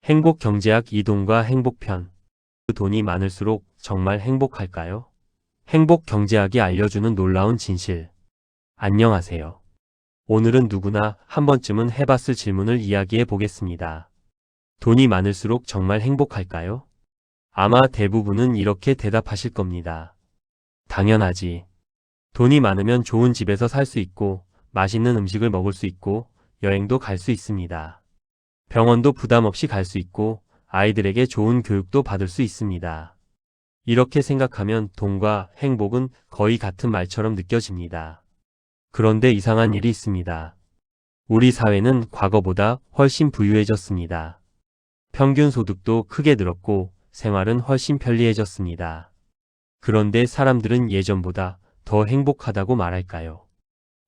행복 경제학 이동과 행복편. 돈이 많을수록 정말 행복할까요? 행복 경제학이 알려주는 놀라운 진실. 안녕하세요. 오늘은 누구나 한 번쯤은 해봤을 질문을 이야기해 보겠습니다. 돈이 많을수록 정말 행복할까요? 아마 대부분은 이렇게 대답하실 겁니다. 당연하지. 돈이 많으면 좋은 집에서 살 수 있고, 맛있는 음식을 먹을 수 있고, 여행도 갈 수 있습니다. 병원도 부담 없이 갈 수 있고, 아이들에게 좋은 교육도 받을 수 있습니다. 이렇게 생각하면 돈과 행복은 거의 같은 말처럼 느껴집니다. 그런데 이상한 일이 있습니다. 우리 사회는 과거보다 훨씬 부유해졌습니다. 평균 소득도 크게 늘었고, 생활은 훨씬 편리해졌습니다. 그런데 사람들은 예전보다 더 행복하다고 말할까요?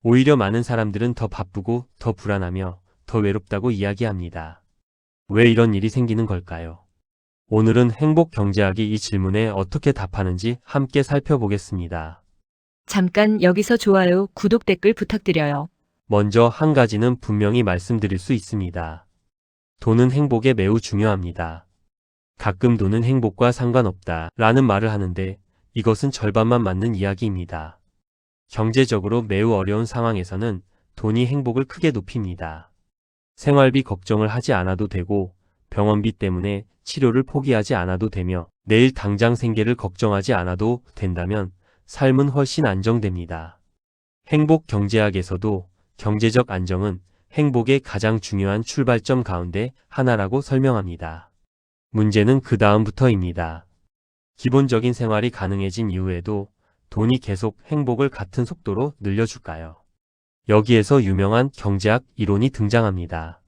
오히려 많은 사람들은 더 바쁘고 더 불안하며 더 외롭다고 이야기합니다. 왜 이런 일이 생기는 걸까요? 오늘은 행복 경제학이 이 질문에 어떻게 답하는지 함께 살펴보겠습니다. 잠깐 여기서 좋아요, 구독, 댓글 부탁드려요. 먼저 한 가지는 분명히 말씀드릴 수 있습니다. 돈은 행복에 매우 중요합니다. 가끔 돈은 행복과 상관없다 라는 말을 하는데 이것은 절반만 맞는 이야기입니다. 경제적으로 매우 어려운 상황에서는 돈이 행복을 크게 높입니다. 생활비 걱정을 하지 않아도 되고 병원비 때문에 치료를 포기하지 않아도 되며 내일 당장 생계를 걱정하지 않아도 된다면 삶은 훨씬 안정됩니다. 행복 경제학에서도 경제적 안정은 행복의 가장 중요한 출발점 가운데 하나라고 설명합니다. 문제는 그 다음부터입니다. 기본적인 생활이 가능해진 이후에도 돈이 계속 행복을 같은 속도로 늘려줄까요? 여기에서 유명한 경제학 이론이 등장합니다.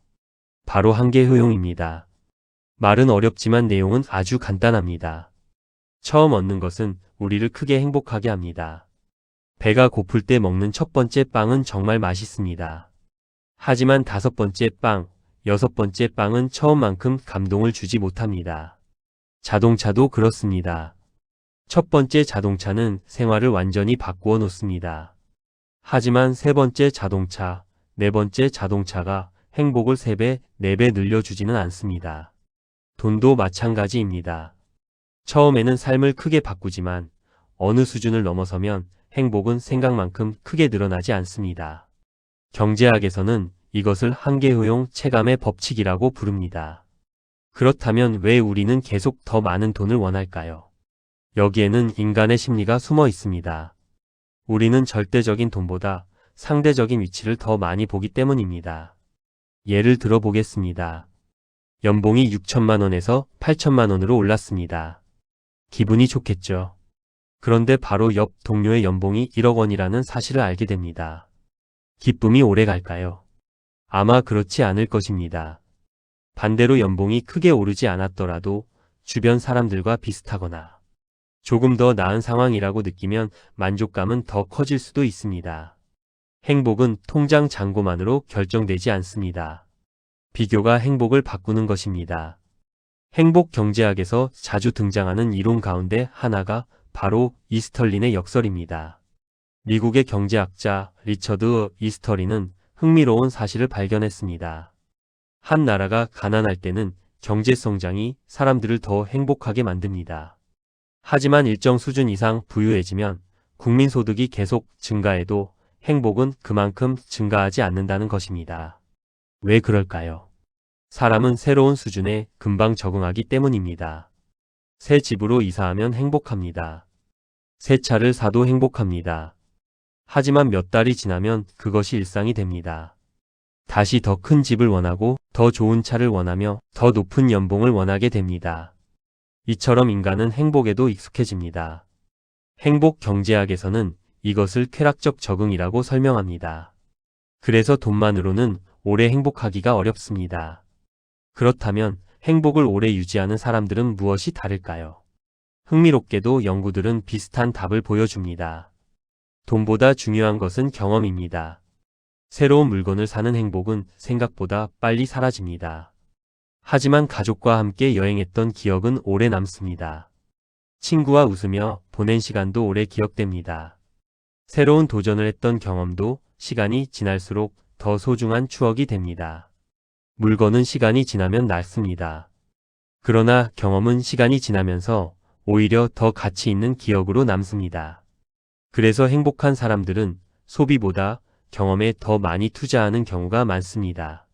바로 한계 효용입니다. 말은 어렵지만 내용은 아주 간단합니다. 처음 얻는 것은 우리를 크게 행복하게 합니다. 배가 고플 때 먹는 첫 번째 빵은 정말 맛있습니다. 하지만 다섯 번째 빵, 여섯 번째 빵은 처음만큼 감동을 주지 못합니다. 자동차도 그렇습니다. 첫 번째 자동차는 생활을 완전히 바꾸어 놓습니다. 하지만 세 번째 자동차, 네 번째 자동차가 행복을 3배, 4배 늘려주지는 않습니다. 돈도 마찬가지입니다. 처음에는 삶을 크게 바꾸지만 어느 수준을 넘어서면 행복은 생각만큼 크게 늘어나지 않습니다. 경제학에서는 이것을 한계효용 체감의 법칙이라고 부릅니다. 그렇다면 왜 우리는 계속 더 많은 돈을 원할까요? 여기에는 인간의 심리가 숨어 있습니다. 우리는 절대적인 돈보다 상대적인 위치를 더 많이 보기 때문입니다. 예를 들어 보겠습니다. 연봉이 6천만 원에서 8천만 원으로 올랐습니다. 기분이 좋겠죠. 그런데 바로 옆 동료의 연봉이 1억 원이라는 사실을 알게 됩니다. 기쁨이 오래 갈까요? 아마 그렇지 않을 것입니다. 반대로 연봉이 크게 오르지 않았더라도 주변 사람들과 비슷하거나 조금 더 나은 상황이라고 느끼면 만족감은 더 커질 수도 있습니다. 행복은 통장 잔고만으로 결정되지 않습니다. 비교가 행복을 바꾸는 것입니다. 행복 경제학에서 자주 등장하는 이론 가운데 하나가 바로 이스털린의 역설입니다. 미국의 경제학자 리처드 이스털린은 흥미로운 사실을 발견했습니다. 한 나라가 가난할 때는 경제 성장이 사람들을 더 행복하게 만듭니다. 하지만 일정 수준 이상 부유해지면 국민 소득이 계속 증가해도 행복은 그만큼 증가하지 않는다는 것입니다. 왜 그럴까요? 사람은 새로운 수준에 금방 적응하기 때문입니다. 새 집으로 이사하면 행복합니다. 새 차를 사도 행복합니다. 하지만 몇 달이 지나면 그것이 일상이 됩니다. 다시 더 큰 집을 원하고 더 좋은 차를 원하며 더 높은 연봉을 원하게 됩니다. 이처럼 인간은 행복에도 익숙해집니다. 행복 경제학에서는 이것을 쾌락적 적응이라고 설명합니다. 그래서 돈만으로는 오래 행복하기가 어렵습니다. 그렇다면 행복을 오래 유지하는 사람들은 무엇이 다를까요? 흥미롭게도 연구들은 비슷한 답을 보여줍니다. 돈보다 중요한 것은 경험입니다. 새로운 물건을 사는 행복은 생각보다 빨리 사라집니다. 하지만 가족과 함께 여행했던 기억은 오래 남습니다. 친구와 웃으며 보낸 시간도 오래 기억됩니다. 새로운 도전을 했던 경험도 시간이 지날수록 더 소중한 추억이 됩니다. 물건은 시간이 지나면 낡습니다. 그러나 경험은 시간이 지나면서 오히려 더 가치 있는 기억으로 남습니다. 그래서 행복한 사람들은 소비보다 경험에 더 많이 투자하는 경우가 많습니다.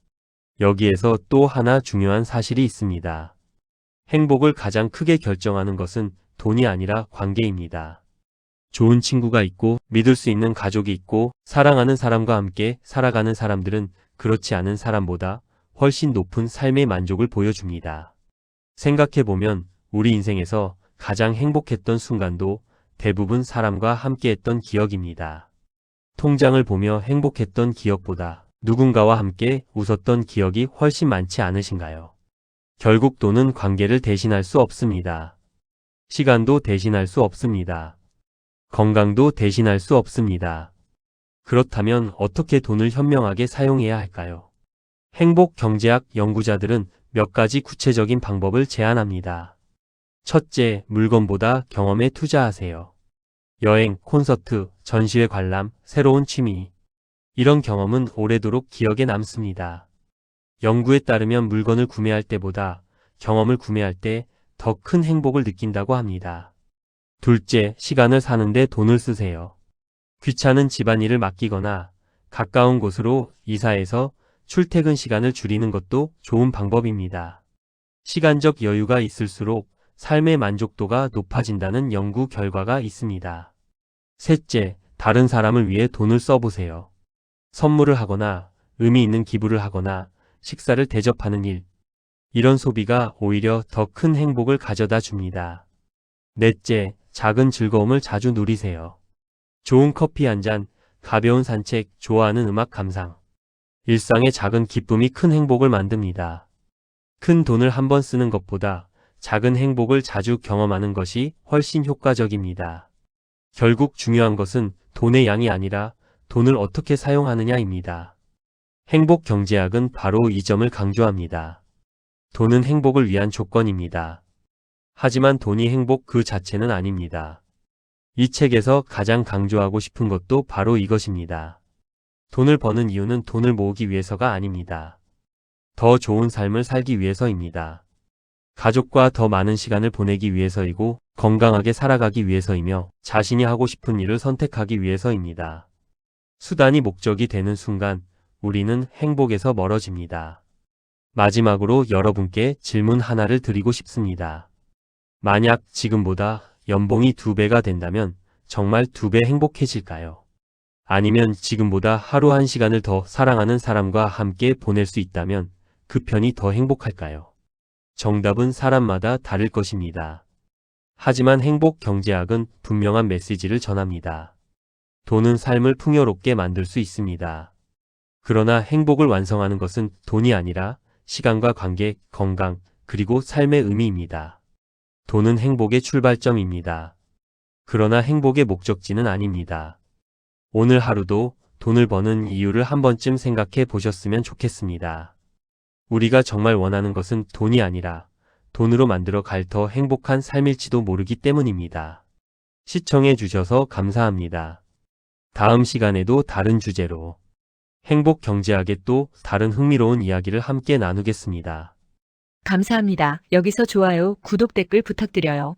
여기에서 또 하나 중요한 사실이 있습니다. 행복을 가장 크게 결정하는 것은 돈이 아니라 관계입니다. 좋은 친구가 있고 믿을 수 있는 가족이 있고 사랑하는 사람과 함께 살아가는 사람들은 그렇지 않은 사람보다 훨씬 높은 삶의 만족을 보여줍니다. 생각해보면 우리 인생에서 가장 행복했던 순간도 대부분 사람과 함께했던 기억입니다. 통장을 보며 행복했던 기억보다 누군가와 함께 웃었던 기억이 훨씬 많지 않으신가요? 결국 돈은 관계를 대신할 수 없습니다. 시간도 대신할 수 없습니다. 건강도 대신할 수 없습니다. 그렇다면 어떻게 돈을 현명하게 사용해야 할까요? 행복 경제학 연구자들은 몇 가지 구체적인 방법을 제안합니다. 첫째, 물건보다 경험에 투자하세요. 여행, 콘서트, 전시회 관람, 새로운 취미. 이런 경험은 오래도록 기억에 남습니다. 연구에 따르면 물건을 구매할 때보다 경험을 구매할 때 더 큰 행복을 느낀다고 합니다. 둘째, 시간을 사는데 돈을 쓰세요. 귀찮은 집안일을 맡기거나 가까운 곳으로 이사해서 출퇴근 시간을 줄이는 것도 좋은 방법입니다. 시간적 여유가 있을수록 삶의 만족도가 높아진다는 연구 결과가 있습니다. 셋째, 다른 사람을 위해 돈을 써보세요. 선물을 하거나 의미 있는 기부를 하거나 식사를 대접하는 일. 이런 소비가 오히려 더 큰 행복을 가져다 줍니다. 넷째, 작은 즐거움을 자주 누리세요. 좋은 커피 한 잔, 가벼운 산책, 좋아하는 음악 감상. 일상의 작은 기쁨이 큰 행복을 만듭니다. 큰 돈을 한 번 쓰는 것보다 작은 행복을 자주 경험하는 것이 훨씬 효과적입니다. 결국 중요한 것은 돈의 양이 아니라 돈을 어떻게 사용하느냐입니다. 행복 경제학은 바로 이 점을 강조합니다. 돈은 행복을 위한 조건입니다. 하지만 돈이 행복 그 자체는 아닙니다. 이 책에서 가장 강조하고 싶은 것도 바로 이것입니다. 돈을 버는 이유는 돈을 모으기 위해서가 아닙니다. 더 좋은 삶을 살기 위해서입니다. 가족과 더 많은 시간을 보내기 위해서이고 건강하게 살아가기 위해서이며 자신이 하고 싶은 일을 선택하기 위해서입니다. 수단이 목적이 되는 순간 우리는 행복에서 멀어집니다. 마지막으로 여러분께 질문 하나를 드리고 싶습니다. 만약 지금보다 연봉이 2배가 된다면 정말 2배 행복해질까요? 아니면 지금보다 하루 1시간을 더 사랑하는 사람과 함께 보낼 수 있다면 그 편이 더 행복할까요? 정답은 사람마다 다를 것입니다. 하지만 행복 경제학은 분명한 메시지를 전합니다. 돈은 삶을 풍요롭게 만들 수 있습니다. 그러나 행복을 완성하는 것은 돈이 아니라 시간과 관계, 건강, 그리고 삶의 의미입니다. 돈은 행복의 출발점입니다. 그러나 행복의 목적지는 아닙니다. 오늘 하루도 돈을 버는 이유를 한 번쯤 생각해 보셨으면 좋겠습니다. 우리가 정말 원하는 것은 돈이 아니라 돈으로 만들어 갈 더 행복한 삶일지도 모르기 때문입니다. 시청해 주셔서 감사합니다. 다음 시간에도 다른 주제로 행복 경제학의 또 다른 흥미로운 이야기를 함께 나누겠습니다. 감사합니다. 여기서 좋아요, 구독, 댓글 부탁드려요.